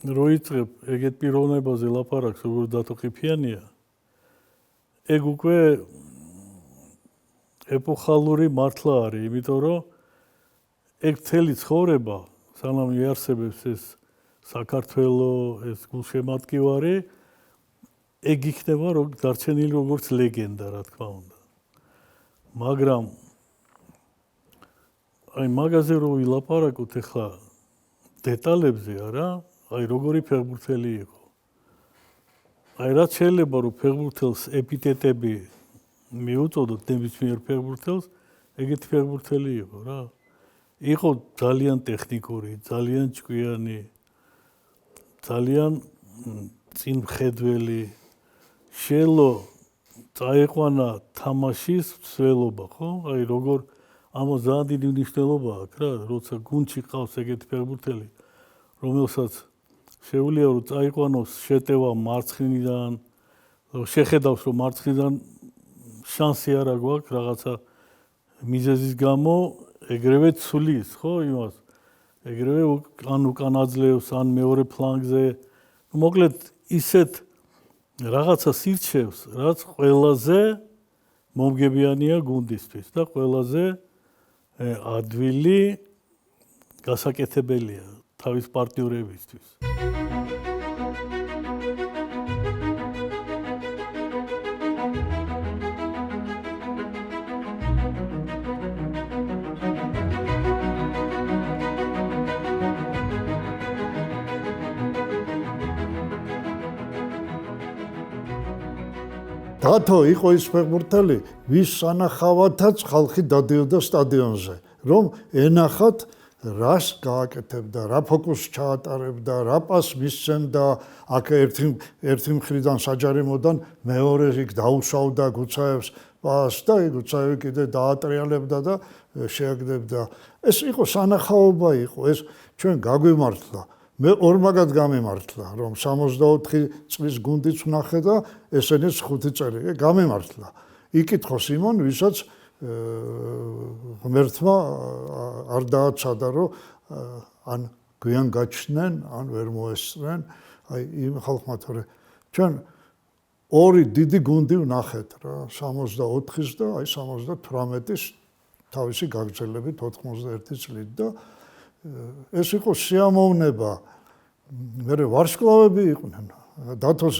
რო იწყებ ეგეთ პიროვნებაზე ლაპარაკს, როგორც დათო ყიფიანია, ეგ უკვე ეპოხალური მართლა არის, იმიტომ რომ ეგ მთელი ცხოვრება, სანამ იარსებებს ეს საქართველო, ეს გულშემატკივარი, ეგ იქნება დარჩენილი როგორც ლეგენდა, რა თქმა უნდა. მაგრამ აი მაგაზე რო ვილაპარაკოთ ახლა დეტალებზე არა, აი როგორი ფეხბურთელი იყო. აი რაც შეიძლება რომ ფეხბურთელს ეპიტეტები მიუწოდოთ ნებისმიერ ფეხბურთელს, ეგეთი ფეხბურთელი იყო რა. იყო ძალიან ტექნიკური, ძალიან ჭკვიანი, ძალიან წინმხედველი, შეელო წაეყვანა თამაშის მსვლელობა, ხო? აი როგორ ამას ძალიან დიდი მნიშვნელობა აქვს რა, როცა გუნდში ყავს ეგეთი ფეხბურთელი, რომელსაც შეუძლია რომ წაიყვანოს შეტევა მარცხნიდან, შეხედავს რომ მარცხნიდან შანსი არ აქვს რაღაცა მიზეზის გამო, ეგრევე ცulis, ხო, იმას. ეგრევე ან უკან აძლევს, ან მეორე ფლანგზე. მოკლედ ისეთ რაღაცას ირჩევს, რაც ყველაზე მომგებიანია გუნდისთვის და ყველაზე ადვილი გასაკეთებელია თავის პარტნიორებისთვის. დათო იყო ის ფეხბურთელი, ვის სანახავათაც ხალხი დადიოდა სტადიონზე, რომ ენახათ რას გააკეთებდა, რა ფოკუსს ჩაატარებდა, რა პასს მისცემდა, აქ ერთი მხრიდან საჯარიმოდან მეორე იქ დაუსვავდა გუცაევს პასს და გუცაევი კიდე დაატრიალებდა და შეაგდებდა. ეს იყო სანახაობა იყო, ეს ჩვენ გაგვიმართლა. მე ორმაგად გამემართლა, რომ 64 წლის გუნდიც ვნახე და ესენიც 5 წელი გამემართლა. იკითხოს იმან, ვისაც ღმერთმა არ დააცადა, რომ ან გვიან გაჩნდნენ, ან ვერ მოესწრენ, აი იმ ხალხმა თორე ჩვენ ორი დიდი გუნდი ვნახეთ რა, 64-ის და აი 78-ის თავისი გაგრძელებით 91 წლით და ეს იყო სიამოვნება. მე ვარსკვლავები იყვნენ. დათოს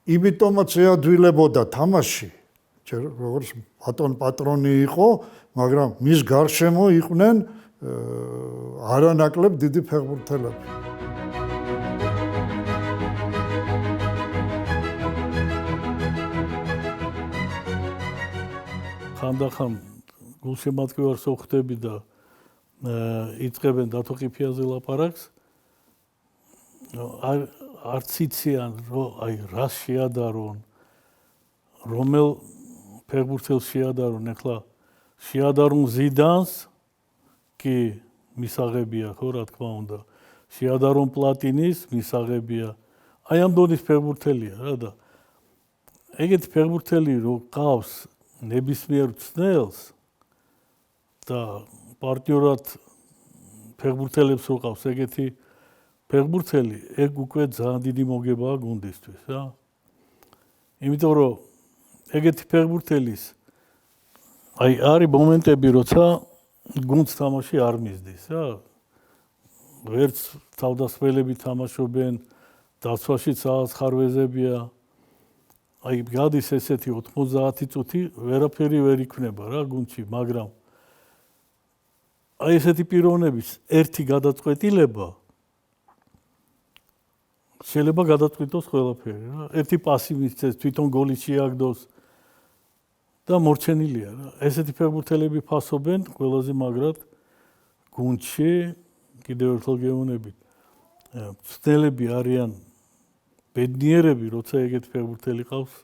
იმიტომაც ეადვილებოდა თამაში, როგორც ბატონ პატრონი იყო, მაგრამ მის გარშემო იყვნენ არანაკლებ დიდი ფეხბურთელები. ხანდახან გულშემატკივარს ვხვდები და იწყებენ დათო ყიფიანზე ლაპარაკს. არც იციან, რომ აი რას შეადარონ, რომელ ფეხბურთელს შეადარონ, ახლა შეადარონ ზიდანს, კი მისაღებია, ხო, რა თქმა უნდა. შეადარონ პლატინის, მისაღებია. აი ამ დონის ფეხბურთელია რა და ეგეთი ფეხბურთელი რო ყავს ნებისმიერ მცნელს და პარტნიორად ფეხბურთელებს რო ყავს ეგეთი ფეხბურთელი, ეგ უკვე ძალიან დიდი მოგებაა გუნდისთვის რა. იმიტომ რომ ეგეთი ფეხბურთელის აი არის მომენტები, როცა გუნდს თამაში არ მისდის რა. ვერც თავდასხმელები თამაშობენ, დაცვაშიც რაღაც ხარვეზებია. აი გადის ესეთი 90 წუთი, ვერაფერი ვერ იქნება რა გუნდში, მაგრამ აი ესეთი პიროვნების ერთი გადაწყვეტილება შეიძლება გადაწყვიტოს ყველაფერი რა. ერთი პასი მისცეს, თვითონ გოლი შეაგდოს და მორჩენილია რა. ესეთი ფეხბურთელები ფასობენ ყველაზე მაგრად გუნდში, კიდევ ერთხელ გეუბნებით. მცდელები არიან ბედნიერები, როცა ეგეთი ფეხბურთელი ყავს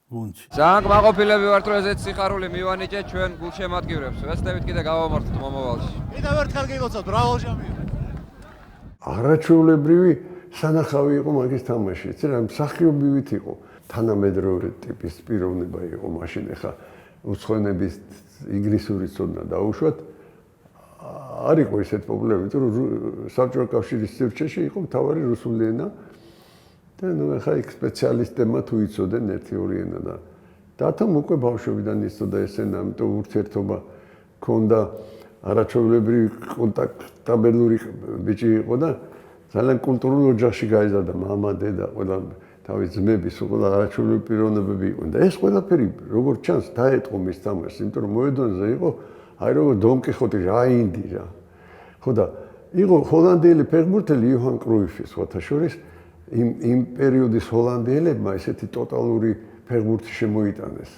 გუნდში. ძალიან გმაყოფილები ვართ, რომ ესეთი სიხარული მივანიჭეთ ჩვენ გულშემატკივრებს. ვეცდებით კიდე გავამართოთ მომავალში. კიდევ ერთხელ გიგოცავთ, ბრავო ჟამიო. არაჩვეულებრივი სანახავი იყო მაგის თამაში, რა მსახიობივით იყო. თანამედროვე ტიპის პიროვნება იყო მაშინ, ახლა უცხოენების ინგლისური ცოდნა დაუშვათ. არ იყო ისეთ პრობლემა, იმიტომ რომ საბჭოთა კავშირის სივრცეში იყო მთავარი რუსული ენა და ნუ ახლა იქ სპეციალისტებმა თუ იცოდნენ ერთი-ორი ენა და დათომ უკვე ბავშვობიდან იცოდა ეს ენა, ამიტომ ურთიერთობა ჰქონდა არაჩვეულებრივი კონტაქტაბელური ბიჭი იყო და ძალიან კულტურულ ოჯახში გაიზარდა, მამა, დედა, ყველა თავის ძმები, ყველა არაჩვეულებრივი პიროვნებები იყვნენ და ეს ყველაფერი როგორც ჩანს დაეტყო მის თამაშს, იმიტომ რომ მოედონზე იყო აი როგორ დონ კიხოტი რა ინდი რა. ხო და იყო ჰოლანდიელი ფეხბურთელი იოჰან კრუიფი სხვათა შორის იმ პერიოდის ჰოლანდიელებმა ესეთი ტოტალური ფეხბურთი შემოიტანეს.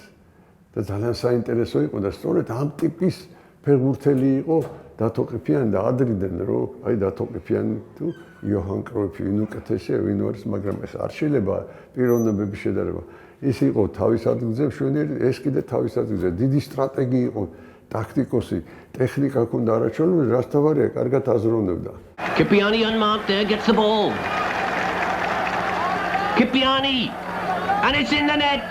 და ძალიან საინტერესო იყო და სწორედ ამ ტიპის ფეხბურთელი იყო დათო ყიფიანი და ადრიდან რომ აი დათო ყიფიანი თუ იოჰან კრუიფი ვინ უკეთესია ვინ არის, მაგრამ ეს არ შეიძლება პიროვნებების შედარება. ის იყო თავის ადგილზე მშვენიერი, ეს კიდე თავის ადგილზე დიდი სტრატეგი იყო. Tacticosy, technica hქონდა არაჩვეულებრივი, რაც თავარია, კარგად აზროვნებდა. Kipiani unmarked there gets the ball. Kipiani, and it's in the net.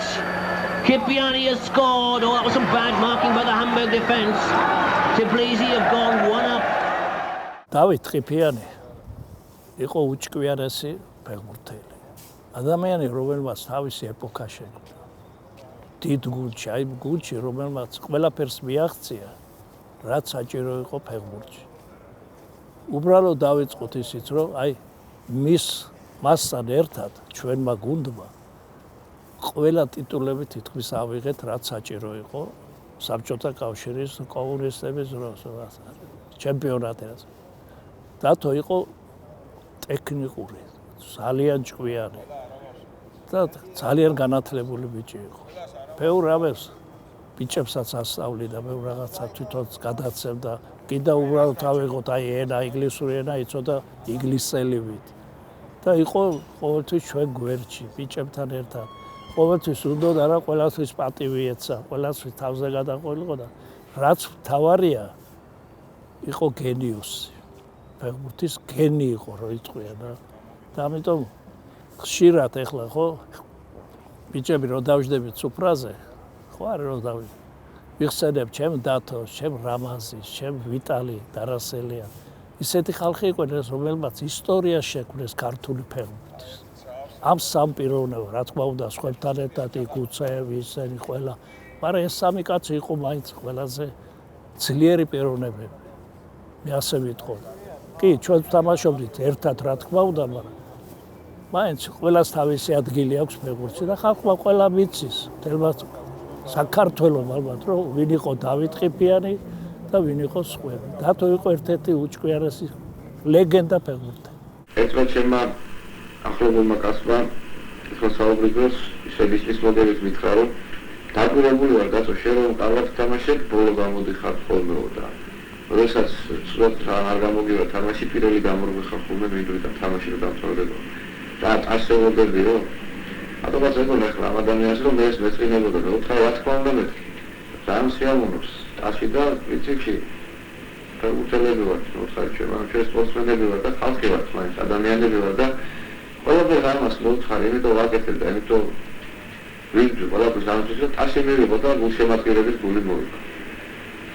Kipiani has scored. Oh, that was some bad marking by the Hamburg defence. Tbilisi have gone one up. David Kipiani იყო უჭკვიანესი ფეხბურთელი. ადამიანი, რომელმაც თავისი ეპოქა შექმნა. დიდ გუნდში, აი გუნდში, რომელმაც ყველაფერს მიაღწია, რაც საჭირო იყო ფეხბურთში. უბრალოდ დავიწყოთ ისიც, რომ აი მასთან ერთად ჩვენმა გუნდმა ყველა ტიტულები თითქმის ავიღეთ, რაც საჭირო იყო საბჭოთა კავშირის კომუნისტების დროს, ჩემპიონატებს. დათო იყო ტექნიკური, ძალიან ჭკვიანი და ძალიან განათლებული ბიჭი იყო. ბევრ რამეს ბიჭებსაც ასწავლიდა, ბევრ რაღაცა თვითონც გადაცემდა. კიდევ უბრალოდ ავიღოთ აი ენა, ინგლისური ენა იცოდა ინგლისელივით. და იყო ყოველთვის ჩვენ გვერდში, ბიჭებთან ერთად. ყოველთვის უნდოდა რა ყველასთვის პატივი ეცა, ყველასთვის თავზე გადაყოლიყო და რაც მთავარია იყო გენიუსი. ფეხბურთის გენი იყო რო იწყვია და ამიტომ ხშირად ეხლა ხო ბიჭები რო დავждებით სუფრაზე, ხო არა რო დავждები. ვიხსენებ ჩემ დათოს, ჩემ რამაზის, ჩემ ვიტალი დარასელია. ისეთი ხალხი იყვნენ, რომელმაც ისტორია შექმნეს ქართული ფეხბურთის. ამ სამ პიროვნებამ, რა თქმა უნდა, სხვებთან ერთად იკუცეევი, ისინი ყველა, მაგრამ ეს სამი კაცი იყო მაინც ყველაზე ძლიერი პიროვნებები. მე ასე ვიტყოდ. კი, ჩვენ ვთამაშობდით ერთად, რა თქმა უნდა, მაგრამ მაინც ყველას თავისი ადგილი აქვს ფეხბურთში და ხალხმა ყველა მიცის, თელმაც საქართველოს ალბათ, რომ ვინ იყო დავით ყიფიანი და ვინ იყო სხვები. დათო იყო ერთ-ერთი უჭკვიანესი ლეგენდა ფეხბურთელი. ერთმა ჩემმა ახლობელმა კაცმა ეხლა საუბრის დროს შეგიშლის მოდელით მითხრა, რომ დაგვირებული ვარ დათო, შენ რომ კარგად თამაშობ, ბოლო გამოდიხარ ხოლმე და როდესაც ცუდად არ გამოგივა თამაში, პირველი გამორღვიხარ ხოლმე მინდვრიდან თამაში რომ დამთავრდება. და ასეულობდი რომ აბა ზეგონ ახლა ამ ადამიანს რომ ეს მეწინებოდა და უთხრა რა თქმა უნდა მეთქი ძალიან სიამოვნებს ტაში და ვიცი ფეხბურთელები ვართ უთხრა ჩვენ სპორტსმენები ვართ და ხალხი ვართ მაინც ადამიანები ვართ და ყველაფერს ამას მოუთხარი იმიტომ ვაკეთებ და იმიტომ ვიძვი ყველაფერს ამას და ტაში მივიღო და გულშემატკივრების გული მოვიდა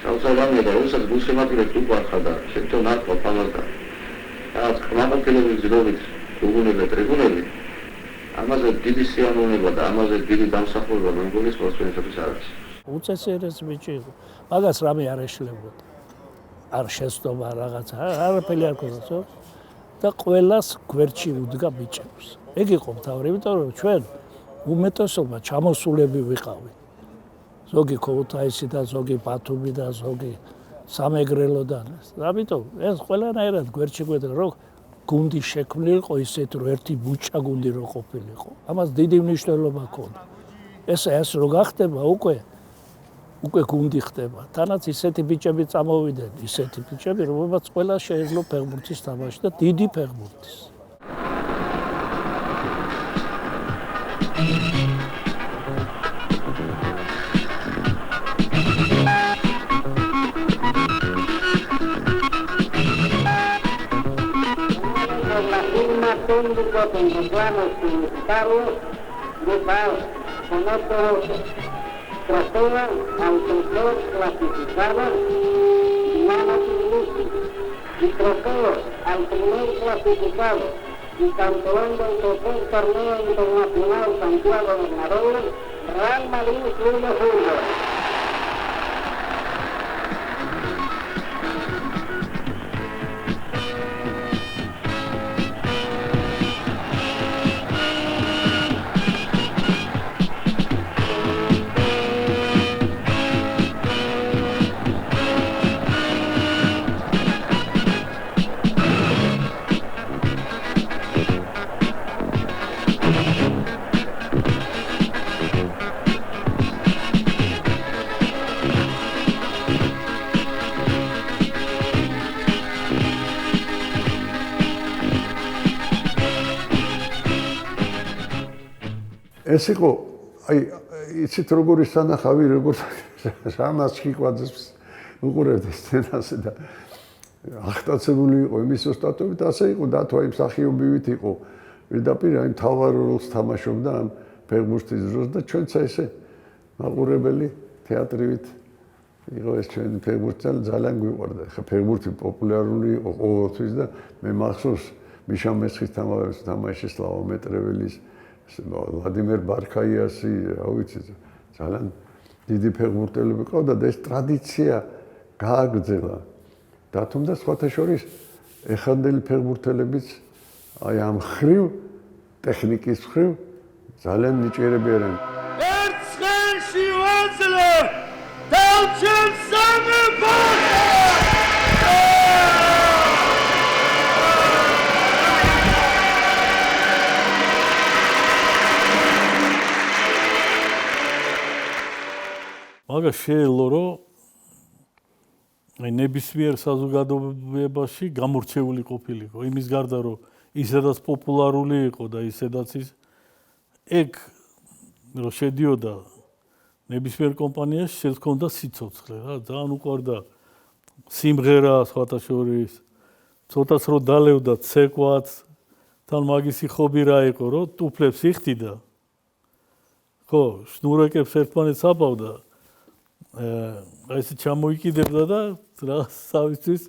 საოცარია და როდესაც გულშემატკივრებს უყვარხარ და შეთო ნაკლა პალატა რაც კმაყოფილების ძრობით უგუნებდა ტრიბუნები ამაზე დიდი სიამოვნება და ამაზე დიდი დამსახურება მონღოლი სპორტსმენების არის. უწესრიგ ბიჭი იყო. მაგას რამე არ ეშლებოდა. არ შეცდომა რაღაცა, არაფერი არ ქონდა. და ყველას გვერდში უდგა ბიჭებს. ეგ იყო მთავარი, იმიტომ რომ ჩვენ უმეტესობა ჩამოსულები ვიყავით. ზოგი ქოუთაისი და ზოგი ბათუმი და ზოგი სამეგრელოდან. ამიტომ ეს ყველანაირად გვერდში გვედგა, რომ გუნდი შექმნილიყო ისეთ რომ ერთი ბუჭა გუნდი რო ყოფილიყო. ამას დიდი მნიშვნელობა ჰქონდა. ეს რო გახდება უკვე გუნდი ხდება. თანაც ისეთი ბიჭები წამოვიდნენ, ისეთი ბიჭები, რომელმაც ყველა შეეძლო ფეხბურთის თამაში და დიდი ფეხბურთის. Técnico con reclamos publicitarios de paz con otros trasera, autoridad clasificada, y trofeo al primer clasificado y campeón del tercer torneo internacional Santiago Bernabéu, Real Madrid Club de Fútbol. ეს იყო აი იცით როგორი სანახავი როგორ რამას ჭიკვაძეს უყურებთ სცენაზე და აღტაცებული იყო იმის ოსტატობით ასე იყო დათო იმ მსახიობივით იყო პირდაპირ აი მთავარ როლს თამაშობდა ამ ფეხბურთის დროს და ჩვენც ესე მაყურებელი თეატრივით იყო ეს ჩვენი ფეხბურთი ძალიან გვიყვარდა ხა ფეხბურთი პოპულარული იყო ყოველთვის და მე მახსოვს მიშა მესხის თამაშის სლავა მეტრეველის Vladimir Barkayasi, რა ვიცი, ძალიან დიდი ფეხბურთელები ყავდა და ეს ტრადიცია გააგრძელა. და თუმცა სხვათა შორის ეხანდელი ფეხბურთელებიც აი ამ ხრივ ტექნიკის ხრივ ძალიან ნიჭიერები არიან. ერთხელში ვაძლევ დავჩენ სამეფოს! მაგას შეელო რომ აი ნებისმიერ საზოგადოებაში გამორჩეული ყოფილიყო იმის გარდა რომ ისედაც პოპულარული იყო და ისედაც ის ეგ რომ შედიოდა ნებისმიერ კომპანიაში შენ ჰქონდა სიცოცხლე რა ძალიან უყვარდა სიმღერა სხვათა შორის ცოტაც რომ დალევდა ცეკვაც თან მაგისი ხობი რა იყო რომ ტუფლებს იხდიდა ხო შნურეკებს ერთმანეთს აბავდა აი ეს ჩამოიკიდებდა და რა სავისთვის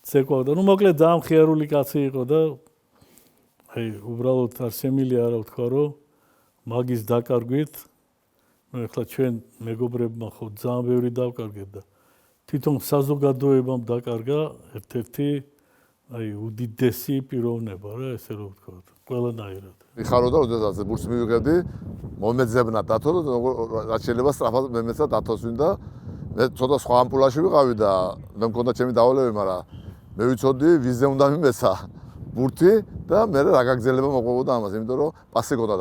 ცეკვავდა. ნუ მოკლედ ძალიან ხიარული კაცი იყო და აი უბრალოდ არ შემილია რა ვთქვა რომ მაგის დაკარგვით ნუ ეხლა ჩვენ მეგობრებმა ხო ძალიან ბევრი დავკარგეთ და თვითონ საზოგადოებამ დაკარგა ერთ-ერთი აი უდიდესი პიროვნება რა ესე რომ ვთქვა ყველანაირად. მიხარო და როდესაც ბურთს მივიღებდი მომეძებნა დათო და რაც შეიძლება სწრაფად მემეცა დათოს ვინდა მე ცოტა სხვა ამპულაში ვიყავი და მე მქონდა ჩემი დავალები მაგრამ მე ვიცოდი ვიზე უნდა მიმეცა ბურთი და მე რა გაგზელება მოყვებოდა ამას იმიტომ რომ პასი გქონდა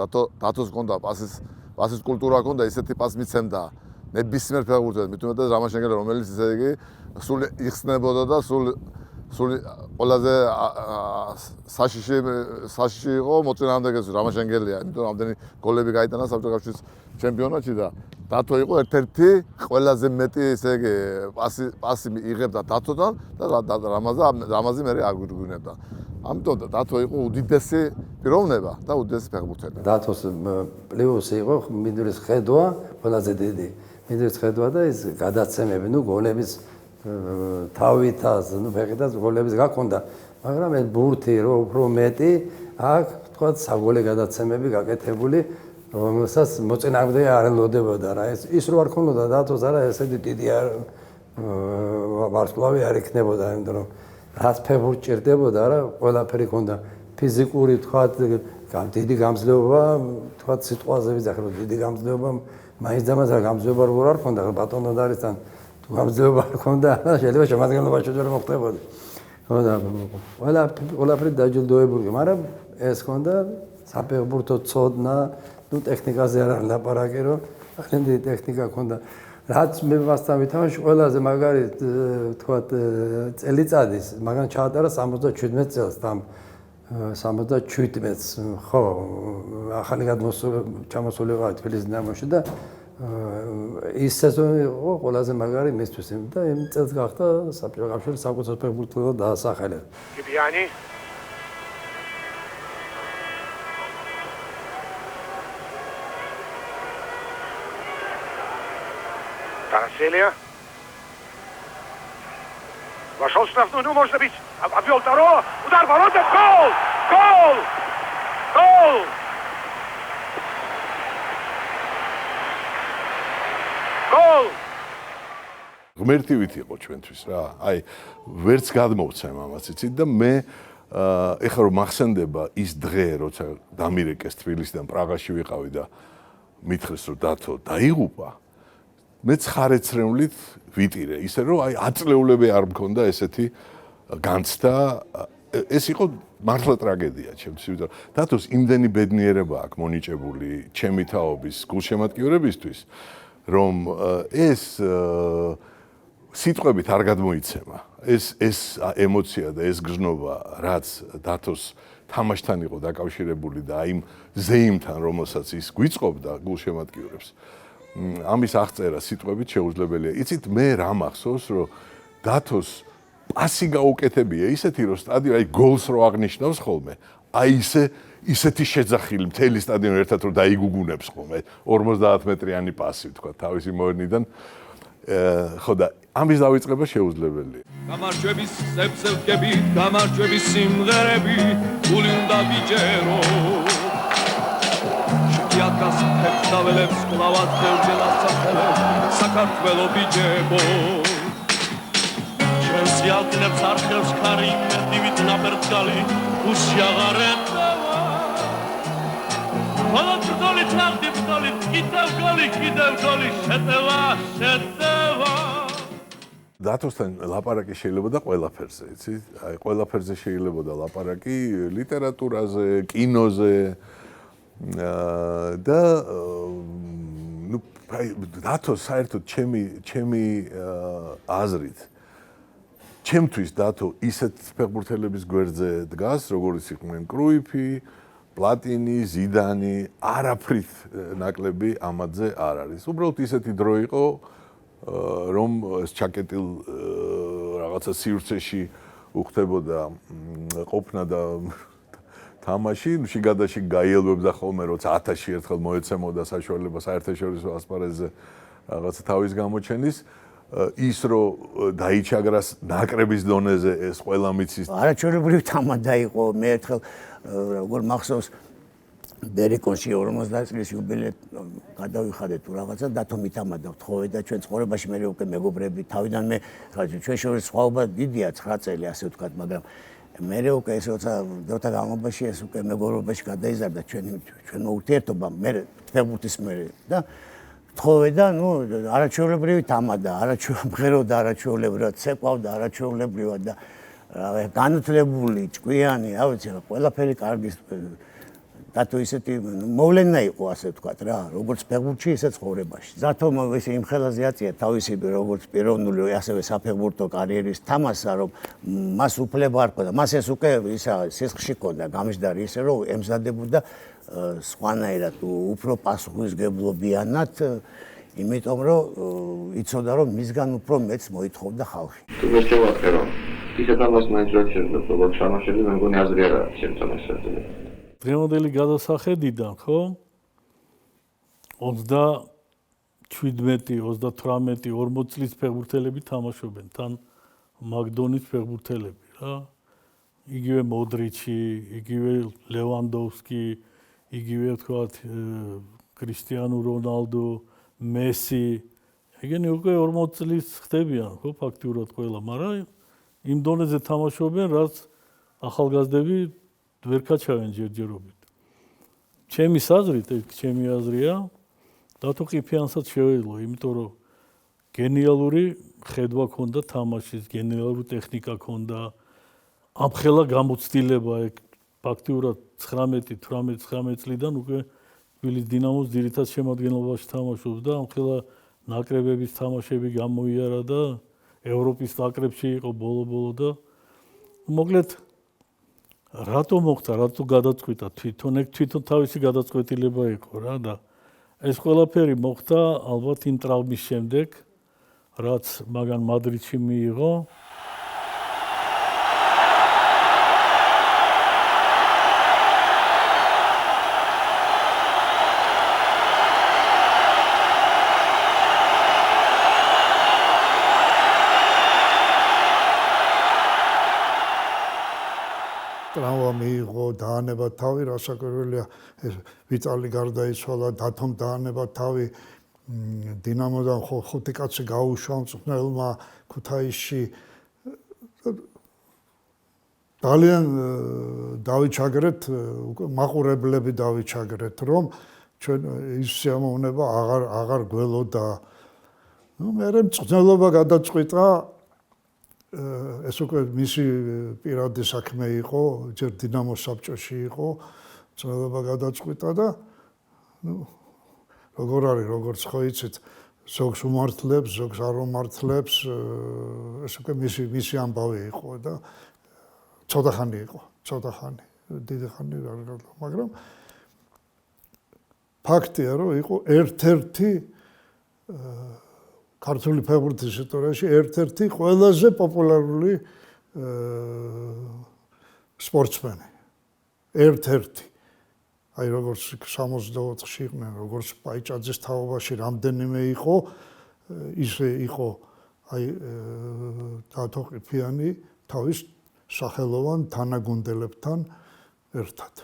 დათოს გქონდა პასის კულტურა გქონდა ისეთი პასს მიცემდა ნებისმიერ ფეხბურთელს მithumetes რამაშენგელი რომელიც ისე იგი სულ იხსნებოდა და სულ ყველაზე საშიში იყო მოწინააღმდეგეს რამაშენგელია იმიტომ რომ ამდენი გოლები გაიტანა საბჭოთა კავშირის ჩემპიონატში და დათო იყო ერთ-ერთი ყველაზე მეტი ესე იგი პასი იღებდა დათოდან და რამაზი მე არ გვიგნებდა ამიტომ დათო იყო უდიდესი პიროვნება და უდიდესი ფეხბურთელი დათოს პლუსი იყო მინდვრის ხედვა ყველაზე დიდი მინდვრის ხედვა და ეს გადაცემები ნუ გოლების თავითაც ნუ ფეხითაც გოლების გაქონდა მაგრამ ეს ბურთი რო უფრო მეტი აქ თქვა საგოლე გადაცემები გაკეთებული რომელსაც მოწინააღმდეგე არ ელოდებოდა რა ის რო არ ქონოდა დათოს არა ესეთი დიდი ვარსკვლავი არ იქნებოდა იმიტომ რომ რაც ფეხბურთი ჭირდებოდა რა ყველაფერი ქონდა ფიზიკური თქვა დიდი გამძლეობა თქვა სიტყვაზე ვიძახე რომ დიდი გამძლეობა მაინც დამაც რა გამძლეობა როგორ არ ქონდა ბატონო და არის თან თუ გამძლეობა არ ქონდა შეიძლება შემადგენლობაში ვერ მოხდებოდა ხო და ყველაფერი დაჯილდოებული მაგრამ ეს ქონდა საფეხბურთო ცოდნა ნუ ტექნიკაზე არ არის ლაპარაკი რომ ახლა ტექნიკა ქონდა რაც მე მასთან ვითამაშე ყველაზე მაგარი თქვა წელიწადის მაგან ჩაატარა 77 წელს და 77-ს ხო ახალი ჩამოსული ვარ თბილისის დინამოში და ის სეზონი იყო ყველაზე მაგარი მისთვის და იმ წელს გახდა საბჭოთა კავშირის საკუთარ ფეხბურთელად დაასახელე. კიპიანი Tarashelia Пошел штрафной, ну можно бить. Обвел второго. Удар ворота. Гол! Гол! Гол! Гол! ღმერთივით იყო ჩვენთვის რა. აი, ვერც გადმოვცემ ამას, იცით და მე ეხლა რომ მახსენდება ის დღე, როცა დამირეკეს თბილისიდან პრაღაში ვიყავი და მითხრეს რომ დათო დაიღუპა, მე ცხარეცრემლით ვიტირე, ისე რომ აი აწლეულები არ მქონდა ესეთი განცდა. ეს იყო მართლა ტრაგედია ჩემთვის, იმიტომ რომ დათოს იმდენი ბედნიერება აქვს მონიჭებული ჩემი თაობის გულშემატკივრებისთვის, რომ ეს სიტყვებით არ გადმოიცემა. ეს ემოცია და ეს გრძნობა, რაც დათოს თამაშთან იყო დაკავშირებული და იმ ზეიმთან, რომელსაც ის გვიწყობდა გულშემატკივრებს, ამის აღწერა სიტყვებით შეუძლებელია. იცით, მე რა მახსოვს, რომ დათოს პასი გაუკეთებია ისეთი, რომ სტადიონი აი გოლს რო აღნიშნავს ხოლმე, აი ისეთი შეძახილი მთელი სტადიონი ერთად რო დაიგუგუნებს ხოლმე 50 მეტრიანი პასი თქვა თავისი მოედნიდან. ხო და ამის დავიწყება შეუძლებელია. გამარჯვების ხსებზე ვდგები, გამარჯვების სიმღერები, გული უნდა ვიჯერო. შეგიადგას ფეხსაველებს, კლავად ბევრჯერ ასახელებ, საქართველო ბიჯებო. ჩვენს იალტნებს არხევს ქარი, მედივით ნაპერწკალი, უსი აღარ ემთევა. ხოლო ბრძოლით ნახდი ბრძოლით, კიდევ გოლი, შეტევა, შეტევა. დათოსთან ლაპარაკი შეიძლება და ყველაფერზე, იცით? აი ყველაფერზე შეიძლება და ლაპარაკი ლიტერატურაზე, კინოზე და ნუ აი დათოს საერთოდ ჩემი აზრით ჩემთვის დათო ისეთ ფეხბურთელების გვერდზე დგას, როგორც იყვნენ კრუიფი, პლატინი, ზიდანი, არაფრით ნაკლები ამაზე არ არის. უბრალოდ ისეთი დრო იყო, რომ ეს ჩაკეტილ რაღაცა სივრცეში უხდებოდა ყოფნა და თამაში, შიგადაში გაიელვებდა ხოლმე, როცა 1000-ში ერთხელ მოეცემოდა საშუალება საერთაშორისო ასპარეზზე რაღაცა თავის გამოჩენის. ის რომ დაიჩაგრას ნაკრების დონეზე ეს ყველა მიცის. არაჩვეულებრივი თამადა იყო. მე ერთხელ როგორ მახსოვს ბერიკონში 50 წლის იუბილე გადავიხადე თუ რაღაცა დათო მითამადა ვთხოვე და ჩვენ ცხოვრებაში მე უკვე მეგობრები თავიდან მე ჩვენ შორის სხვაობა დიდია 9 წელი ასე ვთქვათ, მაგრამ მე უკვე ეს როცა განმავლობაში ეს უკვე მეგობრობაში გადაიზარდა ჩვენო ურთიერთობა მე ფეხბურთის მე და თხოვე და ნუ არაჩვეულებრივი თამადა, არაჩვეულებრივად, არაჩვეულებრივად ცეკვავდა, არაჩვეულებრივად და განათლებული, ჭკვიანი, რა ვიცი რა, ყველაფერი კარგი დათო ისეთი მოვლენა იყო ასე ვთქვათ რა, როგორც ფეხბურთში, ისე ცხოვრებაში. ზათო ისე იმ ხელაზე აწია თავისი როგორც პიროვნული, ასევე საფეხბურთო კარიერის თამაშსა, რომ მას უფლება არ ჰქონდა. მას ეს უკვე სისხლში ჰქონდა გამჟდარი ისე, რომ ემზადებოდა სხვანაირად უფრო პასუხისმგებლობიანად, იმიტომ რომ იცოდა რომ მისგან უფრო მეც მოითხოვდა ხალხი. თუ მე შევახე რომ ისეთ ამას მაინც რა შეიძლება, როგორც ჩამოშელი, მე მგონი აზრი არ არის ჩემთან ეს საერთოდ. დღევანდელი გადასახედიდან, ხო? 37-38, 40 წლის ფეხბურთელები თამაშობენ, თან მაკდონის ფეხბურთელები, რა. იგივე მოდრიჩი, იგივე ლევანდოვსკი, იგივე ვთქვათ კრისტიანო რონალდო, მესი, ეგენი უკვე 40 წლის ხდებიან, ხო, ფაქტიურად ყველა, მაგრამ იმ დონეზე თამაშობენ, რაც ახალგაზრდები ვერ გაჩავენ ჯერჯერობით. ჩემი აზრით, ჩემი აზრია, დათო ყიფიანსაც შეეძლო, იმიტომ რომ გენიალური ხედვა ჰქონდა თამაშის, გენიალური ტექნიკა ჰქონდა, ამხელა გამოცდილება ფაქტიურად 19 წლიდან უკვე თბილისის დინამოს ძირითად შემადგენლობაში თამაშობს და ამხელა ნაკრებების თამაშები გამოიარა და ევროპის ნაკრებში იყო ბოლო და მოკლედ რატო მოხდა, რატო გადაწყვიტა თვითონ თავისი გადაწყვეტილება იყო რა და ეს ყველაფერი მოხდა ალბათ იმ ტრაუმის შემდეგ, რაც მაგან მადრიდში მიიღო. დაანება თავი, რასაკვირველია, ვიტალი გარდაიცვალა, დათომ დაანება თავი, დინამოდან 5 კაცი გაუშვა მწვრთნელმა ქუთაისში. ძალიან დავიჩაგრეთ, მაყურებლები დავიჩაგრეთ, რომ ჩვენ ის სიამოვნება აღარ გველოდა. ნუ მე მწვრთნელობა გადაწყვიტა, ეს უკვე მისი პირადი საქმე იყო, ჯერ დინამოს საბჭოში იყო, მწვრთნელობა გადაწყვიტა და ნუ როგორ არის, როგორც ხო იცით, ზოგს უმართლებს, ზოგს არ უმართლებს, ეს უკვე მისი ამბავი იყო და ცოტა ხანი იყო, დიდი ხანი არ გადავა, მაგრამ ფაქტია, რომ იყო ერთ-ერთი ქართული ფეხბურთის ისტორიაში ერთ-ერთი ყველაზე პოპულარული სპორტსმენი. ერთ-ერთი. აი როგორც 64-ში იყვნენ, როგორც პაიჭაძის თაობაში რამდენიმე იყო, ისე იყო აი დათო ყიფიანი თავის სახელოვან თანაგუნდელებთან ერთად.